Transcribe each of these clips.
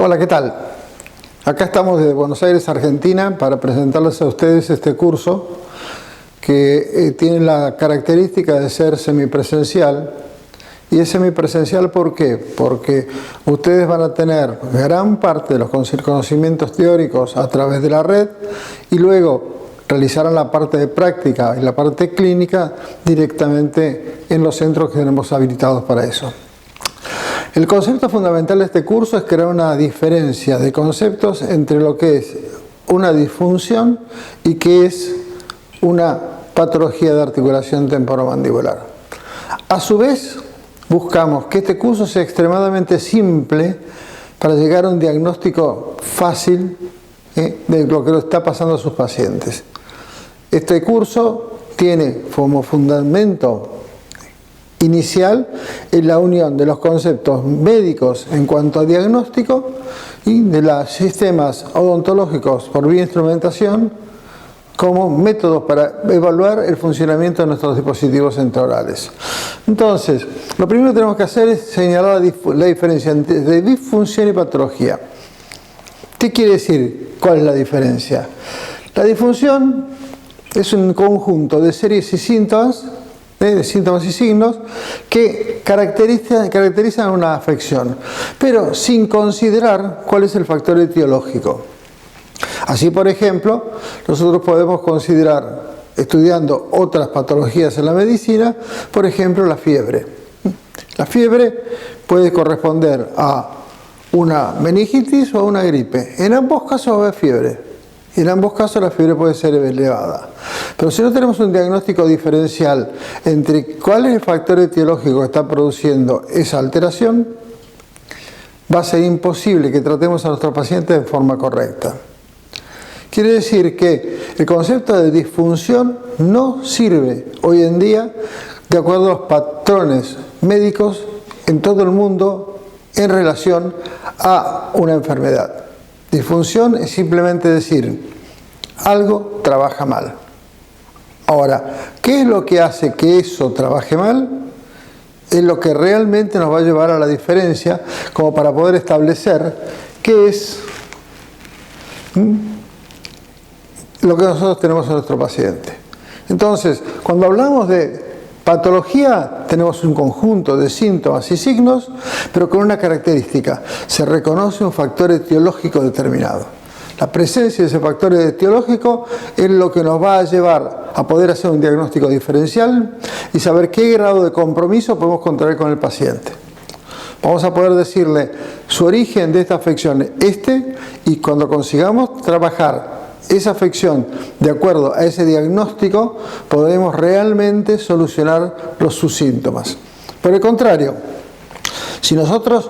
Hola, ¿qué tal? Acá estamos desde Buenos Aires, Argentina, para presentarles a ustedes este curso que tiene la característica de ser semipresencial. Y es semipresencial, ¿por qué? Porque ustedes van a tener gran parte de los conocimientos teóricos a través de la red y luego realizarán la parte de práctica y la parte clínica directamente en los centros que tenemos habilitados para eso. El concepto fundamental de este curso es crear una diferencia de conceptos entre lo que es una disfunción y qué es una patología de articulación temporomandibular. A su vez, buscamos que este curso sea extremadamente simple para llegar a un diagnóstico fácil de lo que le está pasando a sus pacientes. Este curso tiene como fundamento inicial en la unión de los conceptos médicos en cuanto a diagnóstico y de los sistemas odontológicos por vía instrumentación como métodos para evaluar el funcionamiento de nuestros dispositivos intraorales. Entonces, lo primero que tenemos que hacer es señalar la diferencia entre disfunción y patología. ¿Qué quiere decir? ¿Cuál es la diferencia? La disfunción es un conjunto de series y síntomas, de síntomas y signos que caracterizan una afección, pero sin considerar cuál es el factor etiológico. Así, por ejemplo, nosotros podemos considerar, estudiando otras patologías en la medicina, por ejemplo, la fiebre. La fiebre puede corresponder a una meningitis o a una gripe. En ambos casos va a haber fiebre. Y en ambos casos la fiebre puede ser elevada. Pero si no tenemos un diagnóstico diferencial entre cuál es el factor etiológico que está produciendo esa alteración, va a ser imposible que tratemos a nuestros pacientes de forma correcta. Quiere decir que el concepto de disfunción no sirve hoy en día de acuerdo a los patrones médicos en todo el mundo en relación a una enfermedad. Disfunción es simplemente decir, algo trabaja mal. Ahora, ¿qué es lo que hace que eso trabaje mal? Es lo que realmente nos va a llevar a la diferencia, como para poder establecer qué es lo que nosotros tenemos en nuestro paciente. Entonces, cuando hablamos de patología, tenemos un conjunto de síntomas y signos, pero con una característica: se reconoce un factor etiológico determinado. La presencia de ese factor etiológico es lo que nos va a llevar a poder hacer un diagnóstico diferencial y saber qué grado de compromiso podemos contraer con el paciente. Vamos a poder decirle su origen de esta afección y cuando consigamos trabajar esa afección de acuerdo a ese diagnóstico, podremos realmente solucionar sus síntomas. Por el contrario, si nosotros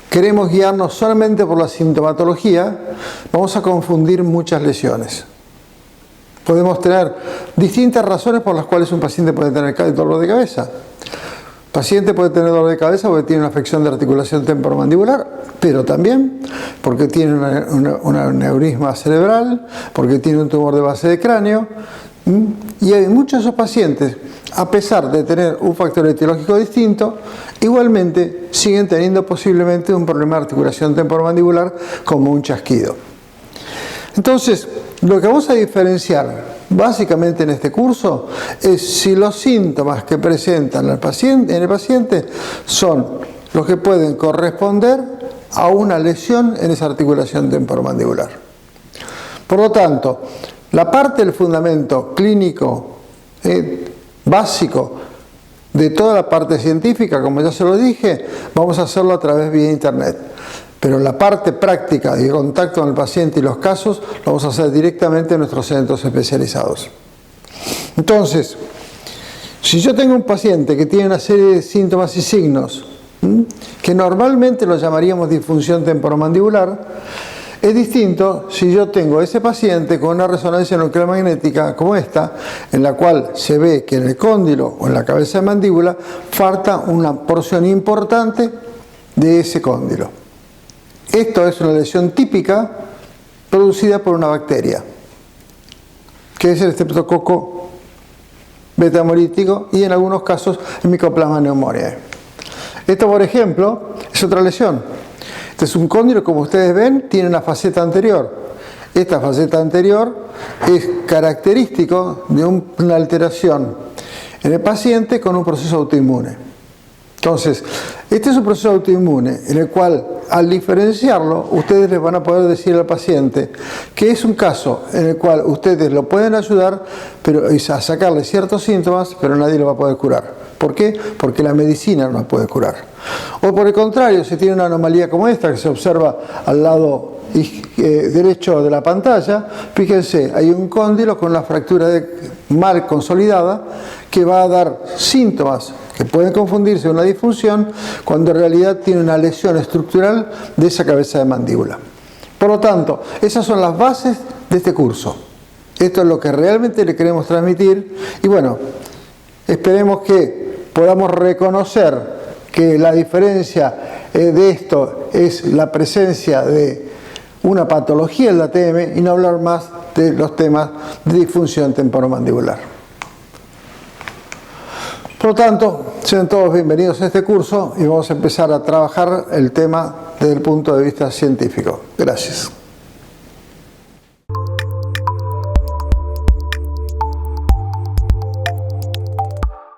queremos guiarnos solamente por la sintomatología, vamos a confundir muchas lesiones. Podemos tener distintas razones por las cuales un paciente puede tener dolor de cabeza. El paciente puede tener dolor de cabeza porque tiene una afección de articulación temporomandibular, pero también porque tiene un aneurisma cerebral, porque tiene un tumor de base de cráneo. Y hay muchos de esos pacientes, a pesar de tener un factor etiológico distinto, igualmente siguen teniendo posiblemente un problema de articulación temporomandibular como un chasquido. Entonces, lo que vamos a diferenciar básicamente en este curso es si los síntomas que presentan en el paciente son los que pueden corresponder a una lesión en esa articulación temporomandibular. Por lo tanto, la parte del fundamento clínico básico de toda la parte científica, como ya se lo dije, vamos a hacerlo a través de internet. Pero la parte práctica de contacto con el paciente y los casos lo vamos a hacer directamente en nuestros centros especializados. Entonces, si yo tengo un paciente que tiene una serie de síntomas y signos que normalmente lo llamaríamos disfunción temporomandibular, es distinto si yo tengo ese paciente con una resonancia nuclear magnética como esta, en la cual se ve que en el cóndilo o en la cabeza de mandíbula falta una porción importante de ese cóndilo. Esto es una lesión típica producida por una bacteria, que es el Streptococcus beta hemolítico y en algunos casos el Mycoplasma pneumoniae. Esto, por ejemplo, es otra lesión. Este es un cóndilo, como ustedes ven, tiene una faceta anterior. Esta faceta anterior es característico de una alteración en el paciente con un proceso autoinmune. Entonces, este es un proceso autoinmune en el cual, al diferenciarlo, ustedes les van a poder decir al paciente que es un caso en el cual ustedes lo pueden ayudar a sacarle ciertos síntomas, pero nadie lo va a poder curar. ¿Por qué? Porque la medicina no lo puede curar. O por el contrario, si tiene una anomalía como esta que se observa al lado derecho de la pantalla, fíjense, hay un cóndilo con una fractura mal consolidada que va a dar síntomas que pueden confundirse con una disfunción cuando en realidad tiene una lesión estructural de esa cabeza de mandíbula. Por lo tanto, esas son las bases de este curso. Esto es lo que realmente le queremos transmitir y bueno, esperemos que podamos reconocer que la diferencia de esto es la presencia de una patología en la ATM y no hablar más de los temas de disfunción temporomandibular. Por lo tanto, sean todos bienvenidos a este curso y vamos a empezar a trabajar el tema desde el punto de vista científico. Gracias.